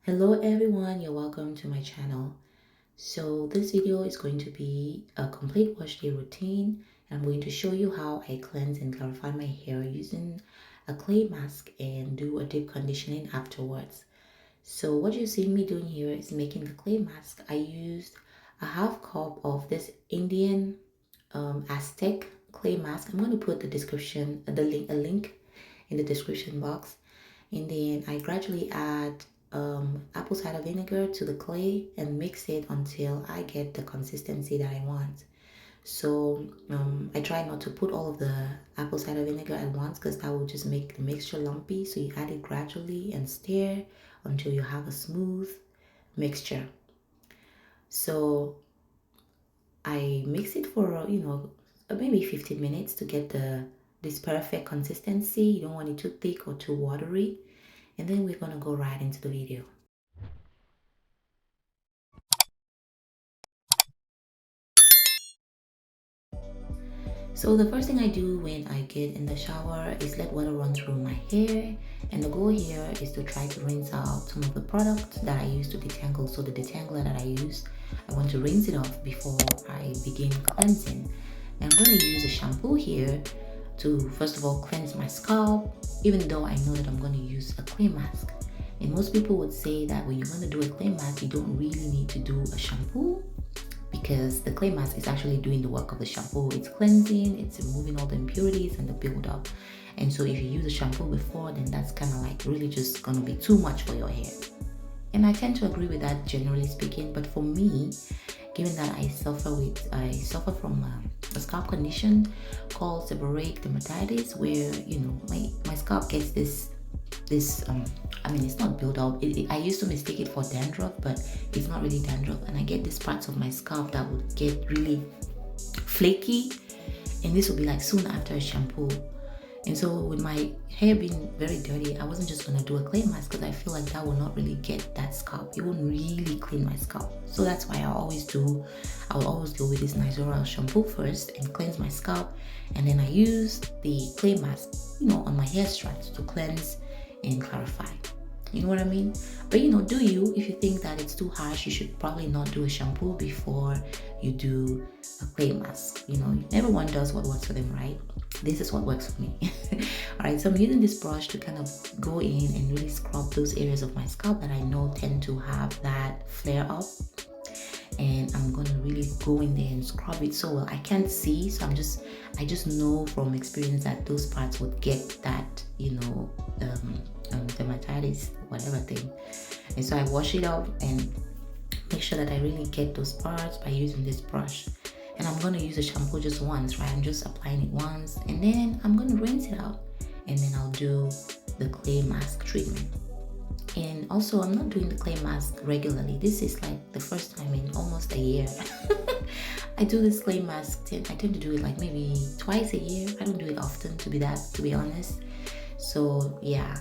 Hello everyone, you're welcome to my channel. So this video is going to be a complete wash day routine. I'm going to show you how I cleanse and clarify my hair using a clay mask and do a deep conditioning afterwards. So what you see me doing here is making the clay mask. I used a half cup of this Indian Aztec clay mask. I'm going to put a link in the description box. And then I gradually add apple cider vinegar to the clay and mix it until I get the consistency that I want. So I try not to put all of the apple cider vinegar at once because that will just make the mixture lumpy. So you add it gradually and stir until you have a smooth mixture. So I mix it for, maybe 15 minutes to get this perfect consistency. You don't want it too thick or too watery. And then we're gonna go right into the video. So the first thing I do when I get in the shower is let water run through my hair, and the goal here is to try to rinse out some of the products that I use to detangle. So the detangler that I use, I want to rinse it off before I begin cleansing. And I'm going to use a shampoo here to first of all cleanse my scalp, even though I know that I'm going to use a clay mask. And most people would say that when you're going to do a clay mask, you don't really need to do a shampoo, because the clay mask is actually doing the work of the shampoo. It's cleansing, it's removing all the impurities and the buildup. And so if you use a shampoo before, then that's kind of like really just gonna be too much for your hair. And I tend to agree with that, generally speaking. But for me, given that I suffer from a scalp condition called seborrheic dermatitis, where my scalp gets this it's not built up. I used to mistake it for dandruff, but it's not really dandruff. And I get these parts of my scalp that would get really flaky, and this will be like soon after a shampoo. And so with my hair being very dirty, I wasn't just gonna do a clay mask because I feel like that will not really get that scalp. It won't really clean my scalp. So that's why I will always go with this Nizoral shampoo first and cleanse my scalp, and then I use the clay mask, on my hair strands to cleanse and clarify. You know what I mean? But do you? If you think that it's too harsh, you should probably not do a shampoo before you do a clay mask. Everyone does what works for them, right? This is what works for me. All right, so I'm using this brush to kind of go in and really scrub those areas of my scalp that I know tend to have that flare up. And I'm gonna really go in there and scrub it so well. I can't see, so I just know from experience that those parts would get that, dermatitis, whatever thing. And so I wash it out and make sure that I really get those parts by using this brush. And I'm gonna use the shampoo just once, right? I'm just applying it once, and then I'm gonna rinse it out, and then I'll do the clay mask treatment. And also, I'm not doing the clay mask regularly. This is like the first time in almost a year. I do this clay mask. I tend to do it like maybe twice a year. I don't do it often, to be honest. So yeah,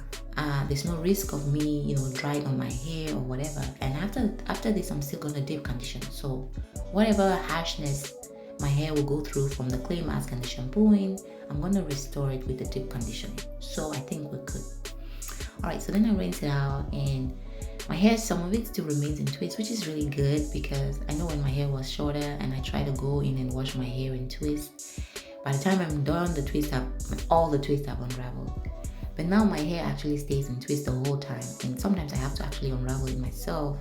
there's no risk of me, drying on my hair or whatever. And after this, I'm still gonna deep condition. So whatever harshness my hair will go through from the clay mask and the shampooing, I'm gonna restore it with the deep conditioning. So I think we're good. All right, so then I rinse it out, and my hair, some of it still remains in twists, which is really good because I know when my hair was shorter and I try to go in and wash my hair in twists, by the time I'm done, all the twists have unraveled. But now my hair actually stays in twists the whole time, and sometimes I have to actually unravel it myself,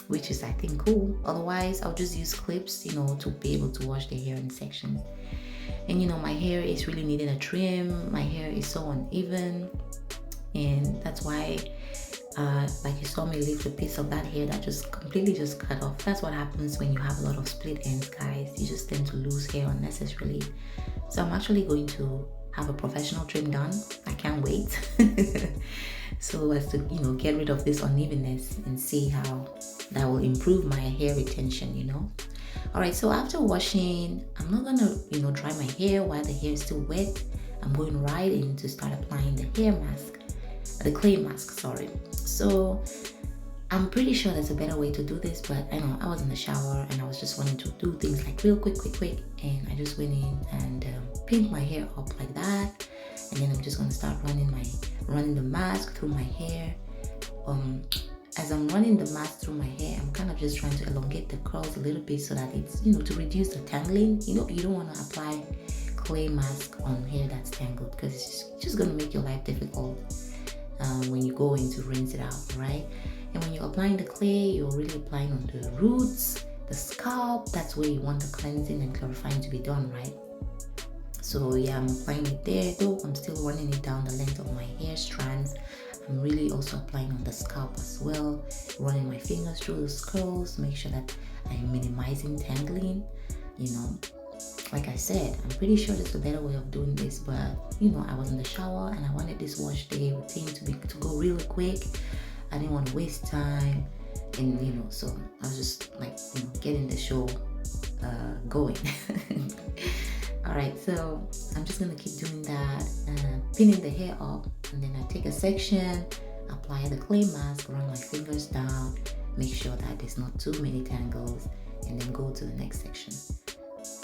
which is, I think, cool. Otherwise, I'll just use clips, to be able to wash the hair in sections. And my hair is really needing a trim. My hair is so uneven, and that's why like you saw me leave a piece of that hair that just completely just cut off. That's what happens when you have a lot of split ends, guys. You just tend to lose hair unnecessarily. So I'm actually going to have a professional trim done. I can't wait. So as to get rid of this unevenness and see how that will improve my hair retention. All right, so after washing, I'm not gonna dry my hair while the hair is still wet. I'm going right in to start applying the clay mask, sorry. So I'm pretty sure there's a better way to do this, but I know I was in the shower and I was just wanting to do things like real quick, and I just went in and pinned my hair up like that, and then I'm just gonna start running the mask through my hair. as I'm running the mask through my hair, I'm kind of just trying to elongate the curls a little bit so that it's, to reduce the tangling. You don't want to apply clay mask on hair that's tangled, because it's just going to make your life difficult when you go in to rinse it out, right? And when you're applying the clay, you're really applying on the roots, the scalp. That's where you want the cleansing and clarifying to be done, right? So yeah, I'm applying it there, though I'm still running it down the length of my hair strands. I'm really also applying on the scalp as well, running my fingers through those curls, make sure that I'm minimizing tangling. Like I said, I'm pretty sure there's a better way of doing this, but I was in the shower and I wanted this wash day routine to go really quick. I didn't want to waste time, and so I was just like, getting the show going. All right, so I'm just gonna keep doing that, pinning the hair up, and then I take a section, apply the clay mask, run my fingers down, make sure that there's not too many tangles, and then go to the next section.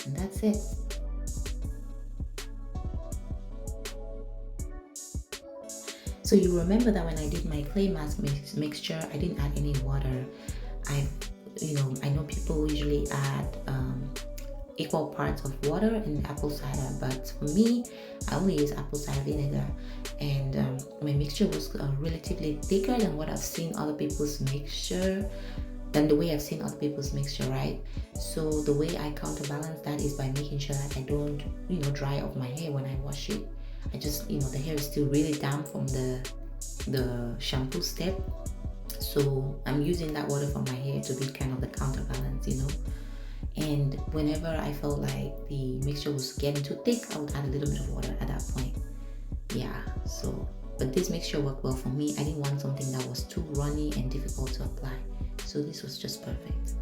And that's it. So you remember that when I did my clay mask mixture, I didn't add any water. I know people usually add equal parts of water and apple cider, but for me, I only use apple cider vinegar, and my mixture was relatively thicker than what I've seen other people's mixture, right? So the way I counterbalance that is by making sure that I don't, dry off my hair when I wash it. I just, the hair is still really damp from the shampoo step, so I'm using that water from my hair to be kind of the counterbalance, And whenever I felt like the mixture was getting too thick, I would add a little bit of water at that point. Yeah, but this mixture worked well for me. I didn't want something that was too runny and difficult to apply. So this was just perfect.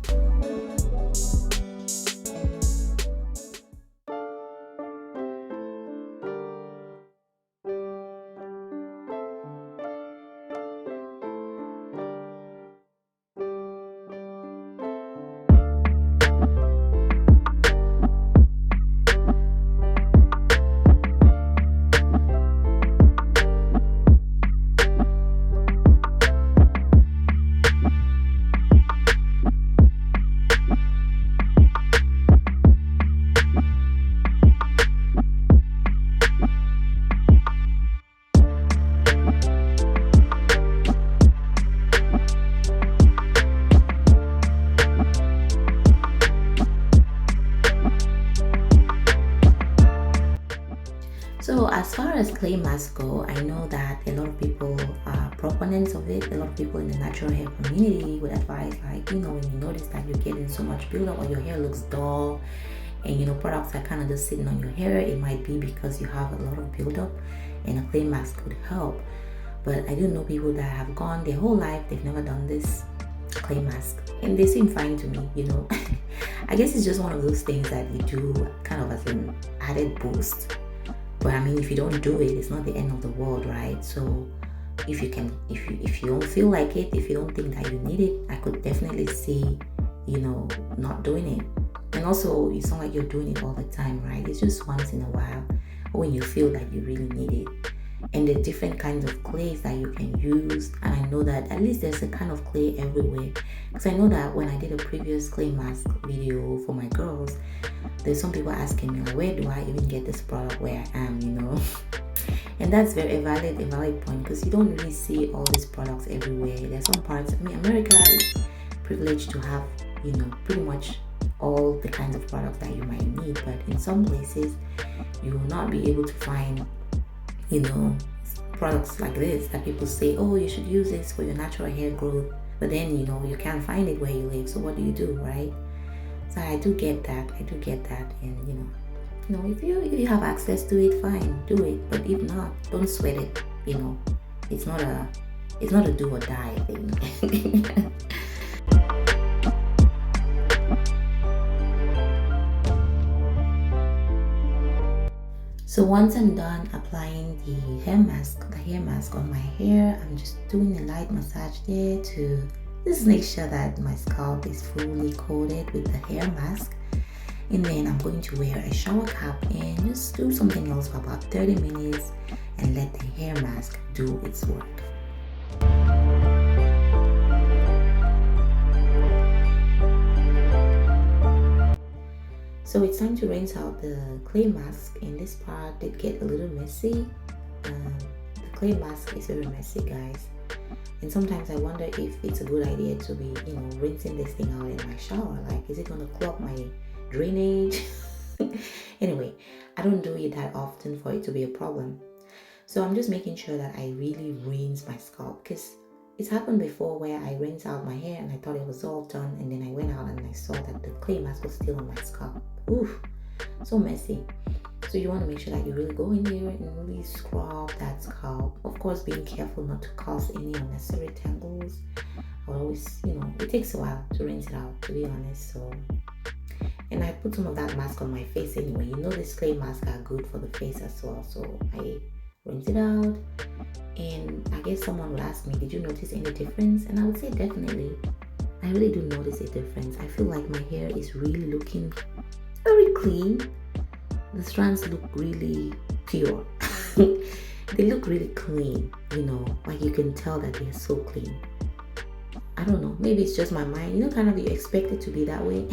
So as far as clay masks go, I know that a lot of people are proponents of it. A lot of people in the natural hair community would advise, like, when you notice that you're getting so much buildup or your hair looks dull, and products are kind of just sitting on your hair, it might be because you have a lot of buildup, and a clay mask could help. But I do know people that have gone their whole life, they've never done this clay mask, and they seem fine to me. I guess it's just one of those things that you do kind of as an added boost. But I mean, if you don't do it, it's not the end of the world, right? So if you don't feel like it, if you don't think that you need it, I could definitely see, not doing it. And also, it's not like you're doing it all the time, right? It's just once in a while when you feel like you really need it. And the different kinds of clays that you can use, and I know that at least there's a kind of clay everywhere, because I know that when I did a previous clay mask video for my girls, there's some people asking me, like, where do I even get this product where I am, And that's a valid point, because you don't really see all these products everywhere. There's some parts, America is privileged to have, pretty much all the kinds of products that you might need, but in some places you will not be able to find products like this that people say, oh, you should use this for your natural hair growth, but then you can't find it where you live. So what do you do, right? So I do get that, and if you have access to it, fine, do it. But if not, don't sweat it. It's not a do or die thing. So once I'm done applying the hair mask on my hair, I'm just doing a light massage there to just make sure that my scalp is fully coated with the hair mask. And then I'm going to wear a shower cap and just do something else for about 30 minutes and let the hair mask do its work. So it's time to rinse out the clay mask, and this part did get a little messy. The clay mask is very messy, guys, and sometimes I wonder if it's a good idea to be, rinsing this thing out in my shower. Like, is it gonna clog my drainage? Anyway, I don't do it that often for it to be a problem. So I'm just making sure that I really rinse my scalp, because it's happened before where I rinse out my hair and I thought it was all done, and then I went out and I saw that the clay mask was still on my scalp. Oof, so messy. So you want to make sure that you really go in there and really scrub that scalp. Of course, being careful not to cause any unnecessary tangles. I always, it takes a while to rinse it out, to be honest. So, and I put some of that mask on my face anyway. These clay masks are good for the face as well. So I rinse it out, and I guess someone will ask me, did you notice any difference? And I would say definitely. I really do notice a difference. I feel like my hair is really looking very clean. The strands look really pure. They look really clean, like you can tell that they're so clean. I don't know, maybe it's just my mind, kind of you expect it to be that way.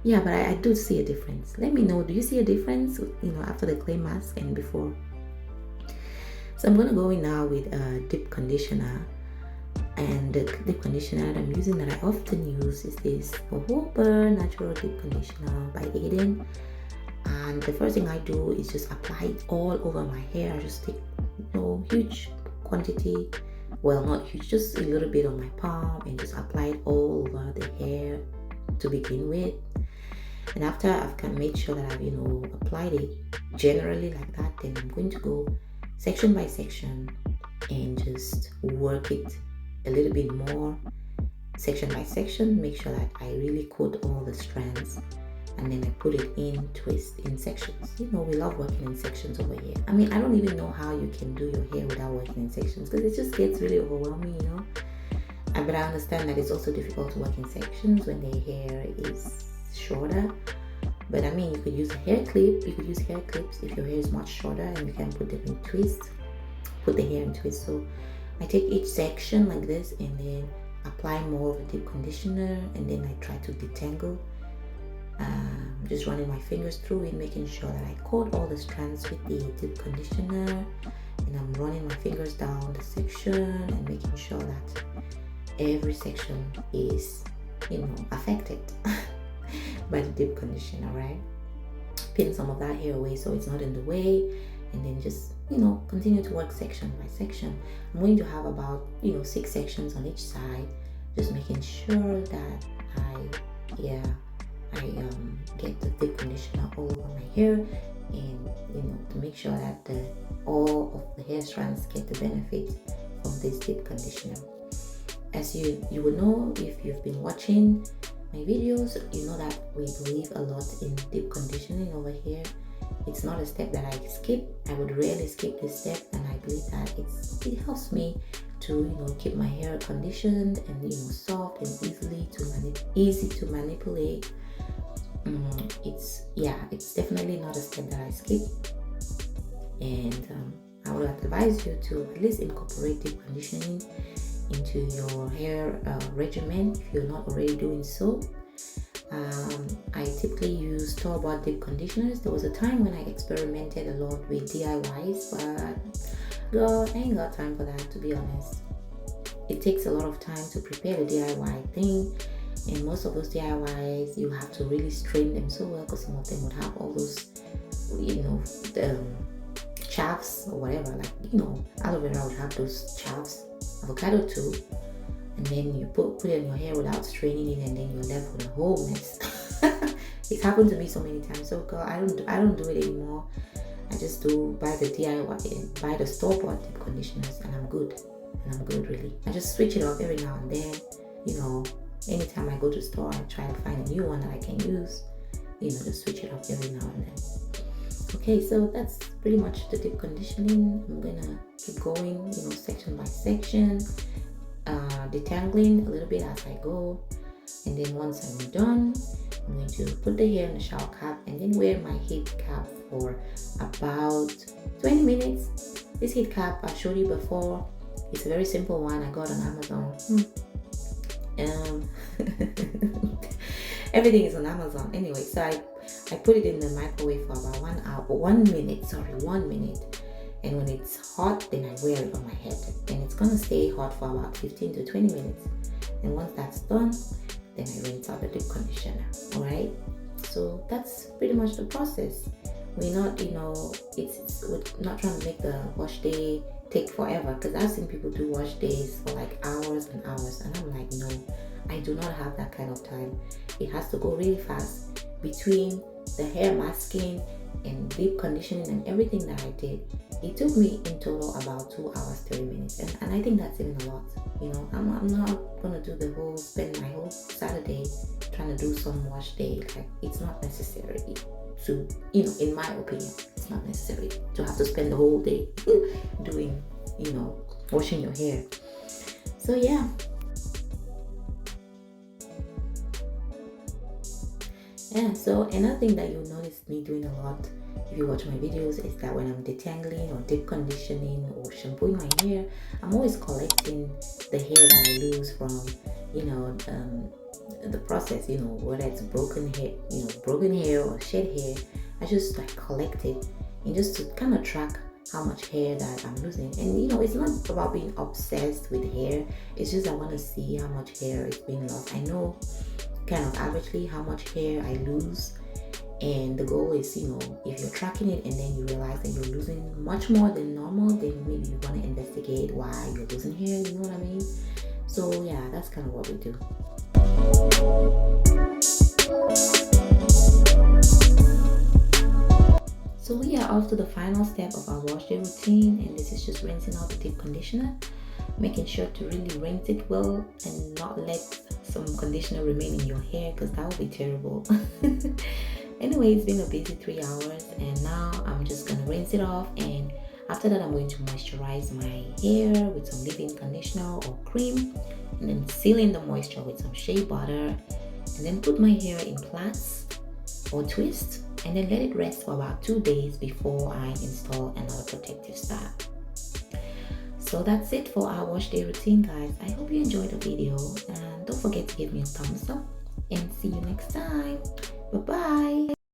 Yeah, but I do see a difference. Let me know, do you see a difference, after the clay mask and before? So I'm going to go in now with a deep conditioner. And the deep conditioner that I'm using, that I often use, is this jojoba natural deep conditioner by Eden. And the first thing I do is just apply it all over my hair. I just take huge quantity, well, not huge, just a little bit on my palm, and just apply it all over the hair to begin with. And after I've kind of made sure that I've applied it generally like that, then I'm going to go section by section and just work it a little bit more, section by section. Make sure that I really coat all the strands, and then I put it in sections. We love working in sections over here. I mean, I don't even know how you can do your hair without working in sections, because it just gets really overwhelming, But I understand that it's also difficult to work in sections when the hair is shorter. But I mean, you could use a hair clip. You could use hair clips if your hair is much shorter, and you can put them in twists. Put the hair in twists. So I take each section like this, and then apply more of a deep conditioner, and then I try to detangle. Just running my fingers through it, making sure that I coat all the strands with the deep conditioner, and I'm running my fingers down the section and making sure that every section is, affected by the deep conditioner, right? Pin some of that hair away so it's not in the way, and then just, continue to work section by section. I'm going to have about, 6 sections on each side, just making sure that I get the deep conditioner all over my hair, and to make sure that all of the hair strands get the benefit from this deep conditioner. As you would know, if you've been watching my videos, you know that we believe a lot in deep conditioning over here. It's not a step that I skip. I would rarely skip this step, and I believe that it helps me to keep my hair conditioned and soft and easy to manipulate. It's definitely not a step that I skip, and I would advise you to at least incorporate deep conditioning into your hair regimen if you're not already doing so. I typically use store-bought deep conditioners. There was a time when I experimented a lot with DIYs, but girl, I ain't got time for that, to be honest. It takes a lot of time to prepare the DIY thing, and most of those DIYs you have to really strain them so well, because some of them would have all those chaffs or whatever, aloe vera would have those chaffs, avocado too, and then you put it in your hair without straining it, and then you're left with a whole mess. It's happened to me so many times. So girl, I don't do it anymore. I just buy the DIY, buy the store-bought deep conditioners, and I'm good really. I just switch it up every now and then. Anytime I go to the store, I try to find a new one that I can use. Just switch it up every now and then. Okay, so that's pretty much the deep conditioning. I'm gonna keep going, section by section, detangling a little bit as I go, and then once I'm done, I'm going to put the hair in the shower cap and then wear my heat cap for about 20 minutes. This heat cap I showed you before. It's a very simple one I got on Amazon. Everything is on Amazon. Anyways, So I put it in the microwave for about 1 minute. And when it's hot, then I wear it on my head. And it's gonna stay hot for about 15 to 20 minutes. And once that's done, then I rinse out the deep conditioner. Alright? So that's pretty much the process. We're not, we're not trying to make the wash day take forever, because I've seen people do wash days for like hours and hours, and I'm like, no, I do not have that kind of time. It has to go really fast. Between the hair masking and deep conditioning and everything that I did, it took me in total about 2 hours 30 minutes, and I think that's even a lot. I'm not gonna spend my whole Saturday trying to do some wash day. Like, it's not necessary to, in my opinion, it's not necessary to have to spend the whole day doing, washing your hair. So yeah. Yeah, so another thing that you'll notice me doing a lot if you watch my videos is that when I'm detangling or deep conditioning or shampooing my hair, I'm always collecting the hair that I lose from, the process, whether it's broken hair or shed hair. I just like collect it, and just to kind of track how much hair that I'm losing. And it's not about being obsessed with hair, it's just I want to see how much hair is being lost. I know kind of averagely how much hair I lose, and the goal is, if you're tracking it and then you realize that you're losing much more than normal, then maybe you want to investigate why you're losing hair, you know what I mean? So yeah, that's kind of what we do. So we are off to the final step of our wash day routine, and this is just rinsing out the deep conditioner, making sure to really rinse it well and not let some conditioner remain in your hair, because that would be terrible. Anyway, it's been a busy 3 hours, and now I'm just gonna rinse it off, and after that I'm going to moisturize my hair with some leave-in conditioner or cream, and then seal in the moisture with some shea butter, and then put my hair in plaits or twist, and then let it rest for about 2 days before I install another protective style. So that's it for our wash day routine, guys. I hope you enjoyed the video, and don't forget to give me a thumbs up, and see you next time. Bye bye.